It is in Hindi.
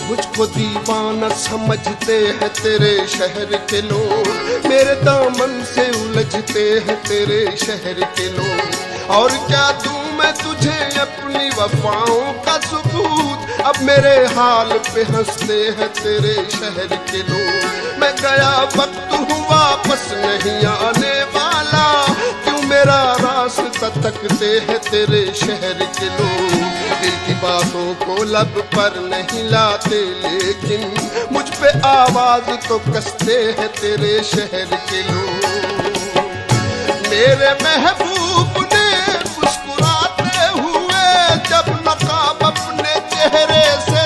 मुझको दीवाना समझते हैं तेरे शहर के लोग, मेरे दामन से उलझते हैं तेरे शहर के लोग। और क्या दूं मैं तुझे अपनी वफाओं का सबूत, अब मेरे हाल पे हंसते हैं तेरे शहर के लोग। मैं गया वक्त हूँ वापस नहीं आने वाला, क्यों मेरा रास्ता तकते हैं तेरे शहर के लोग। दिल की बातों को लब पर नहीं लाते, लेकिन मुझ पे आवाज तो कसते हैं तेरे शहर के लोग। मेरे महबूब ने मुस्कुराते हुए जब नकाब अपने चेहरे से